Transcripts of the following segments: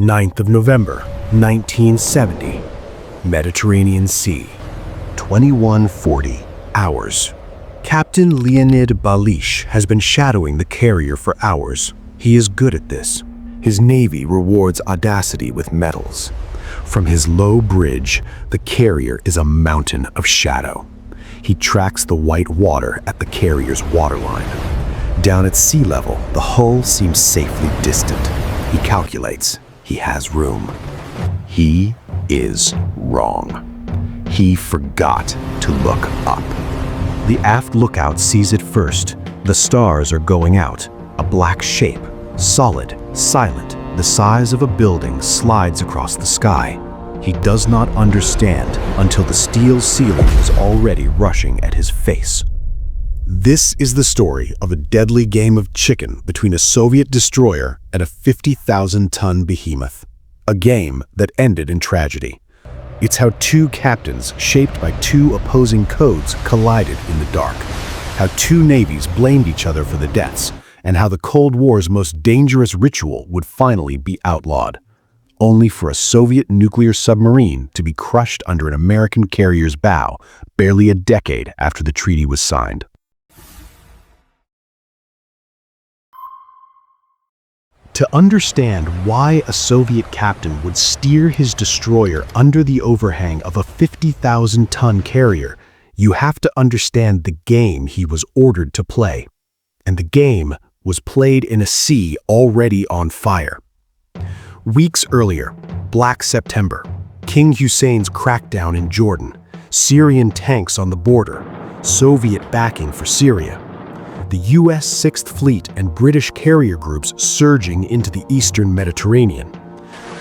9th of November, 1970. Mediterranean Sea. 21:40 hours. Captain Leonid Balish has been shadowing the carrier for hours. He is good at this. His Navy rewards audacity with medals. From his low bridge, the carrier is a mountain of shadow. He tracks the white water at the carrier's waterline. Down at sea level, the hull seems safely distant. He calculates. He has room. He is wrong. He forgot to look up. The aft lookout sees it first. The stars are going out. A black shape, solid, silent, the size of a building slides across the sky. He does not understand until the steel ceiling is already rushing at his face. This is the story of a deadly game of chicken between a Soviet destroyer and a 50,000-ton behemoth. A game that ended in tragedy. It's how two captains, shaped by two opposing codes, collided in the dark. How two navies blamed each other for the deaths, and how the Cold War's most dangerous ritual would finally be outlawed. Only for a Soviet nuclear submarine to be crushed under an American carrier's bow barely a decade after the treaty was signed. To understand why a Soviet captain would steer his destroyer under the overhang of a 50,000-ton carrier, you have to understand the game he was ordered to play. And the game was played in a sea already on fire. Weeks earlier, Black September, King Hussein's crackdown in Jordan, Syrian tanks on the border, Soviet backing for Syria, the U.S. 6th Fleet and British carrier groups surging into the eastern Mediterranean.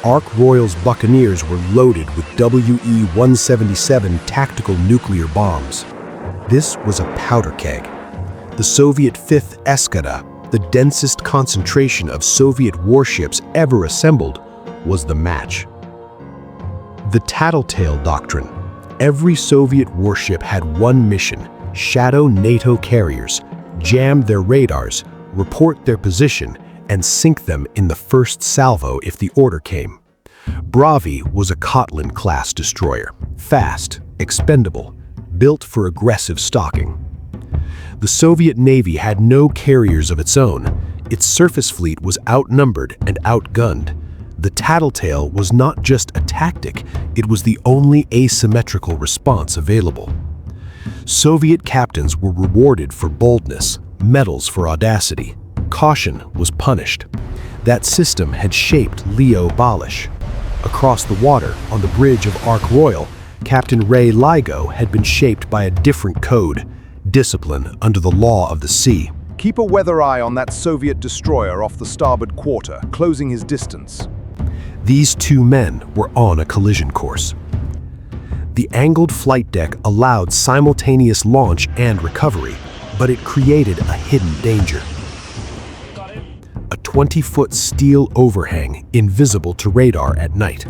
Ark Royal's buccaneers were loaded with WE-177 tactical nuclear bombs. This was a powder keg. The Soviet 5th Escada, the densest concentration of Soviet warships ever assembled, was the match. The Tattletale Doctrine. Every Soviet warship had one mission: shadow NATO carriers, jam their radars, report their position, and sink them in the first salvo if the order came. Bravyy was a Kotlin-class destroyer, fast, expendable, built for aggressive stalking. The Soviet Navy had no carriers of its own. Its surface fleet was outnumbered and outgunned. The Tattletale was not just a tactic, it was the only asymmetrical response available. Soviet captains were rewarded for boldness, medals for audacity. Caution was punished. That system had shaped Leo Balish. Across the water, on the bridge of Ark Royal, Captain Ray Ligo had been shaped by a different code: discipline under the law of the sea. Keep a weather eye on that Soviet destroyer off the starboard quarter, closing his distance. These two men were on a collision course. The angled flight deck allowed simultaneous launch and recovery, but it created a hidden danger. A 20-foot steel overhang, invisible to radar at night.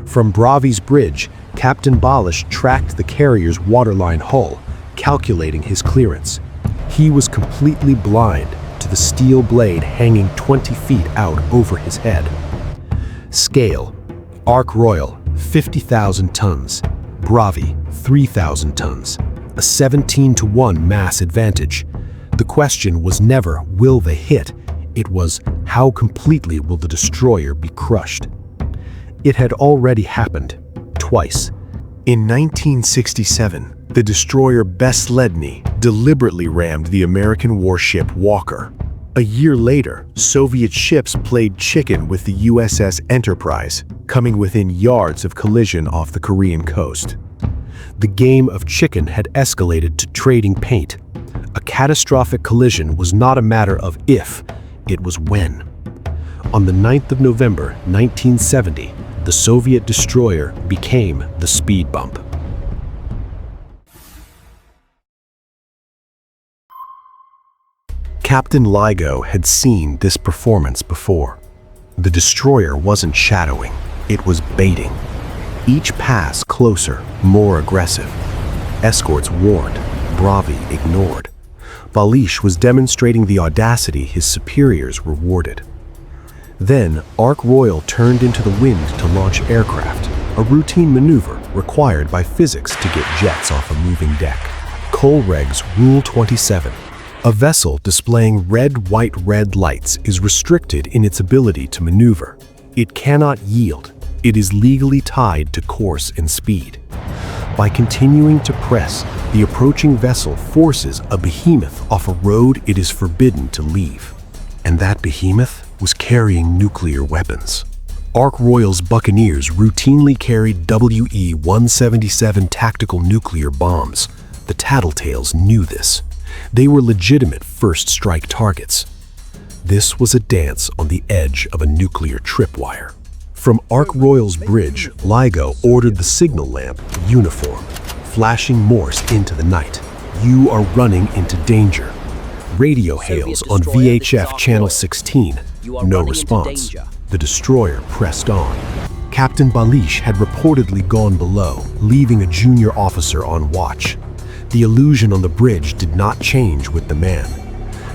From Bravyy's bridge, Captain Balish tracked the carrier's waterline hull, calculating his clearance. He was completely blind to the steel blade hanging 20 feet out over his head. Scale: Ark Royal, 50,000 tons. Bravyy, 3,000 tons. A 17-to-1 mass advantage. The question was never, will they hit? It was, how completely will the destroyer be crushed? It had already happened, twice. In 1967, the destroyer Besledny deliberately rammed the American warship Walker. A year later, Soviet ships played chicken with the USS Enterprise, coming within yards of collision off the Korean coast. The game of chicken had escalated to trading paint. A catastrophic collision was not a matter of if, it was when. On the 9th of November, 1970, the Soviet destroyer became the speed bump. Captain Ligo had seen this performance before. The destroyer wasn't shadowing, it was baiting. Each pass closer, more aggressive. Escorts warned, Bravyy ignored. Balish was demonstrating the audacity his superiors rewarded. Then, Ark Royal turned into the wind to launch aircraft, a routine maneuver required by physics to get jets off a moving deck. Colreg's Rule 27. A vessel displaying red, white, red lights is restricted in its ability to maneuver. It cannot yield. It is legally tied to course and speed. By continuing to press, the approaching vessel forces a behemoth off a road it is forbidden to leave. And that behemoth was carrying nuclear weapons. Ark Royal's buccaneers routinely carried WE-177 tactical nuclear bombs. The Tattletales knew this. They were legitimate first strike targets. This was a dance on the edge of a nuclear tripwire. From Ark Royal's bridge, LIGO ordered the signal lamp uniform, flashing Morse into the night. You are running into danger. Radio hails on VHF Channel 16. No response. The destroyer pressed on. Captain Balish had reportedly gone below, leaving a junior officer on watch. The illusion on the bridge did not change with the man.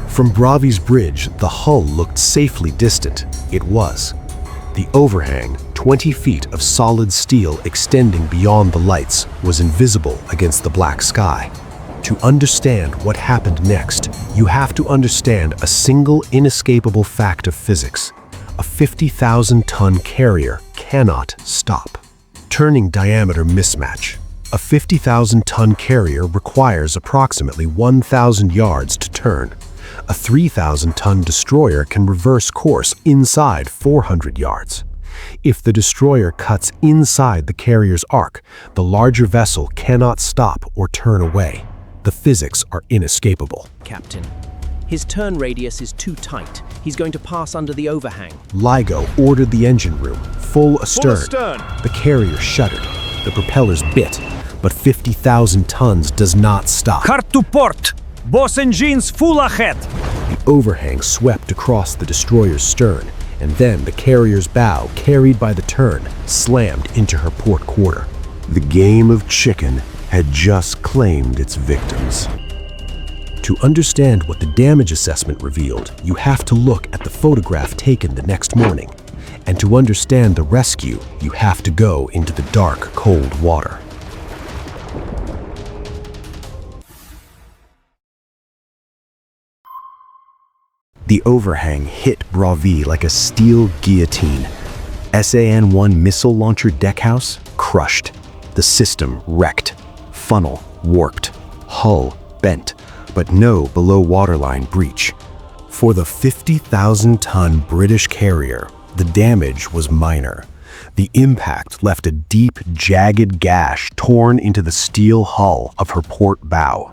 From Bravyy's bridge, the hull looked safely distant. It was. The overhang, 20 feet of solid steel extending beyond the lights, was invisible against the black sky. To understand what happened next, you have to understand a single inescapable fact of physics. A 50,000-ton carrier cannot stop. Turning diameter mismatch. A 50,000-ton carrier requires approximately 1,000 yards to turn. A 3,000-ton destroyer can reverse course inside 400 yards. If the destroyer cuts inside the carrier's arc, the larger vessel cannot stop or turn away. The physics are inescapable. Captain, his turn radius is too tight. He's going to pass under the overhang. LIGO ordered the engine room, full astern. The carrier shuddered. The propellers bit, but 50,000 tons does not stop. Hard to port! Boss engines full ahead! The overhang swept across the destroyer's stern, and then the carrier's bow, carried by the turn, slammed into her port quarter. The game of chicken had just claimed its victims. To understand what the damage assessment revealed, you have to look at the photograph taken the next morning. And to understand the rescue, you have to go into the dark, cold water. The overhang hit Bravyy like a steel guillotine. SAN-1 missile launcher deckhouse crushed. The system wrecked. Funnel warped. Hull bent, but no below waterline breach. For the 50,000-ton British carrier, the damage was minor. The impact left a deep, jagged gash torn into the steel hull of her port bow.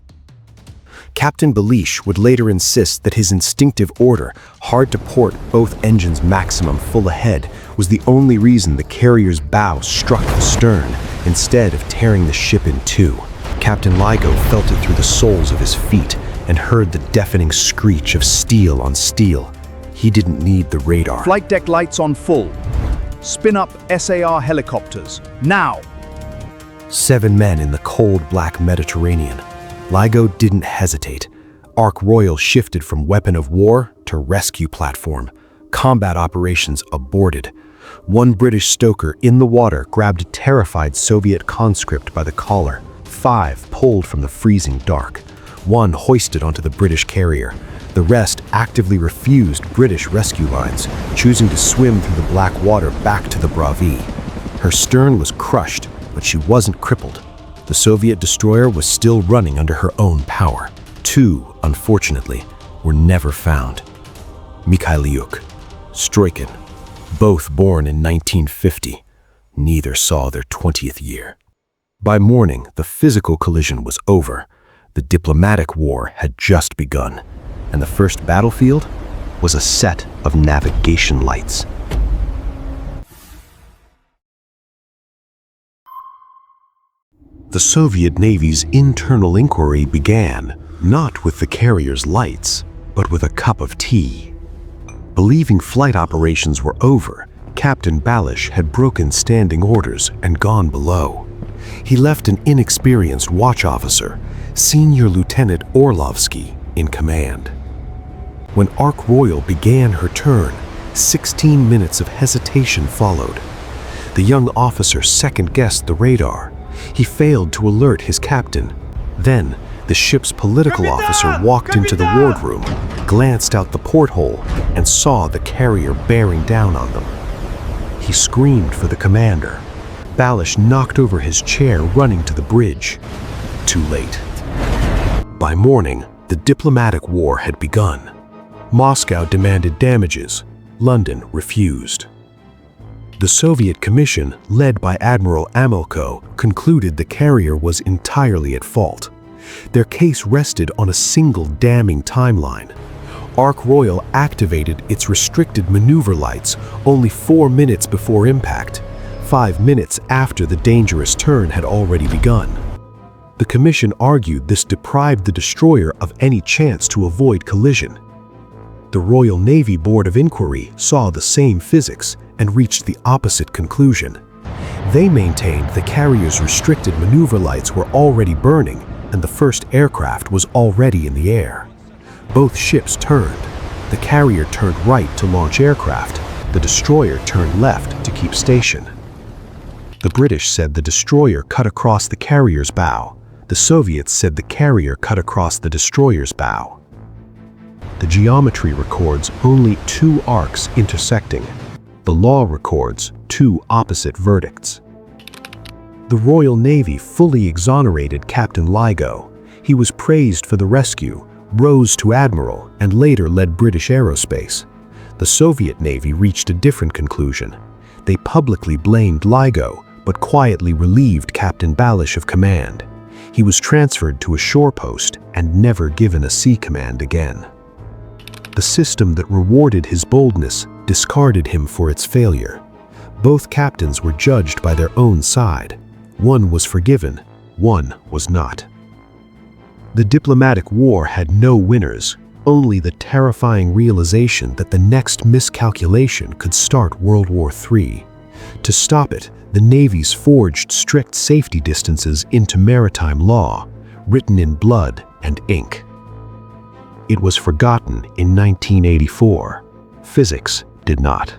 Captain Balish would later insist that his instinctive order, hard to port both engines maximum full ahead, was the only reason the carrier's bow struck the stern, instead of tearing the ship in two. Captain LIGO felt it through the soles of his feet and heard the deafening screech of steel on steel. He didn't need the radar. Flight deck lights on full. Spin up SAR helicopters, now! 7 men in the cold black Mediterranean. LIGO didn't hesitate. Ark Royal shifted from weapon of war to rescue platform. Combat operations aborted. One British stoker in the water grabbed a terrified Soviet conscript by the collar. 5 pulled from the freezing dark. 1 hoisted onto the British carrier. The rest actively refused British rescue lines, choosing to swim through the black water back to the Bravyy. Her stern was crushed, but she wasn't crippled. The Soviet destroyer was still running under her own power. 2, unfortunately, were never found. Mikhailiuk, Stroikin, both born in 1950. Neither saw their 20th year. By morning, the physical collision was over. The diplomatic war had just begun, and the first battlefield was a set of navigation lights. The Soviet Navy's internal inquiry began, not with the carrier's lights, but with a cup of tea. Believing flight operations were over, Captain Balish had broken standing orders and gone below. He left an inexperienced watch officer, Senior Lieutenant Orlovsky, in command. When Ark Royal began her turn, 16 minutes of hesitation followed. The young officer second-guessed the radar. He failed to alert his captain. Then, the ship's political officer walked into the wardroom, glanced out the porthole, and saw the carrier bearing down on them. He screamed for the commander. Balish knocked over his chair, running to the bridge. Too late. By morning, the diplomatic war had begun. Moscow demanded damages. London refused. The Soviet Commission, led by Admiral Amelko, concluded the carrier was entirely at fault. Their case rested on a single damning timeline. Ark Royal activated its restricted maneuver lights only 4 minutes before impact, 5 minutes after the dangerous turn had already begun. The Commission argued this deprived the destroyer of any chance to avoid collision. The Royal Navy Board of Inquiry saw the same physics and reached the opposite conclusion. They maintained the carrier's restricted maneuver lights were already burning and the first aircraft was already in the air. Both ships turned. The carrier turned right to launch aircraft. The destroyer turned left to keep station. The British said the destroyer cut across the carrier's bow. The Soviets said the carrier cut across the destroyer's bow. The geometry records only 2 arcs intersecting. The law records 2 opposite verdicts. The Royal Navy fully exonerated Captain Ligo. He was praised for the rescue, rose to admiral, and later led British aerospace. The Soviet Navy reached a different conclusion. They publicly blamed Ligo, but quietly relieved Captain Balish of command. He was transferred to a shore post and never given a sea command again. The system that rewarded his boldness discarded him for its failure. Both captains were judged by their own side. One was forgiven, one was not. The diplomatic war had no winners, only the terrifying realization that the next miscalculation could start World War III. To stop it, the navies forged strict safety distances into maritime law, written in blood and ink. It was forgotten in 1984. Physics did not.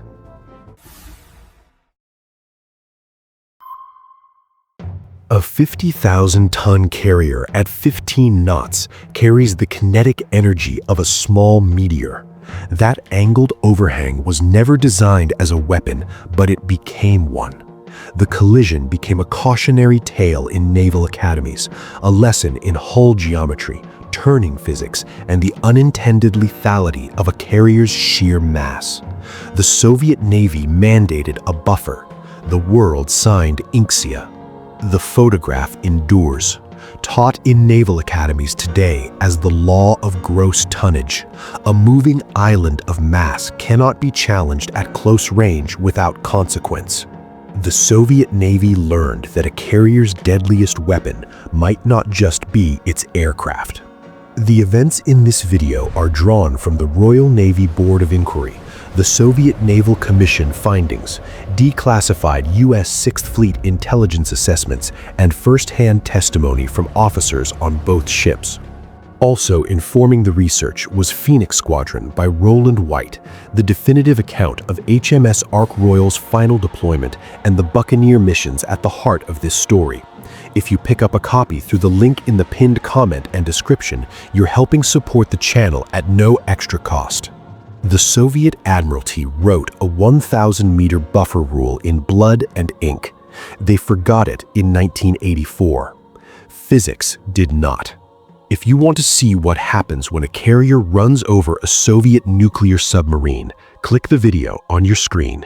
A 50,000-ton carrier at 15 knots carries the kinetic energy of a small meteor. That angled overhang was never designed as a weapon, but it became one. The collision became a cautionary tale in naval academies, a lesson in hull geometry, turning physics, and the unintended lethality of a carrier's sheer mass. The Soviet Navy mandated a buffer. The world signed Inxia. The photograph endures, taught in naval academies today as the law of gross tonnage. A moving island of mass cannot be challenged at close range without consequence. The Soviet Navy learned that a carrier's deadliest weapon might not just be its aircraft. The events in this video are drawn from the Royal Navy Board of Inquiry, the Soviet Naval Commission findings, declassified U.S. 6th Fleet intelligence assessments, and first-hand testimony from officers on both ships. Also informing the research was Phoenix Squadron by Rowland White, the definitive account of HMS Ark Royal's final deployment and the Buccaneer missions at the heart of this story. If you pick up a copy through the link in the pinned comment and description, you're helping support the channel at no extra cost. The Soviet Admiralty wrote a 1,000-meter buffer rule in blood and ink. They forgot it in 1984. Physics did not. If you want to see what happens when a carrier runs over a Soviet nuclear submarine, click the video on your screen.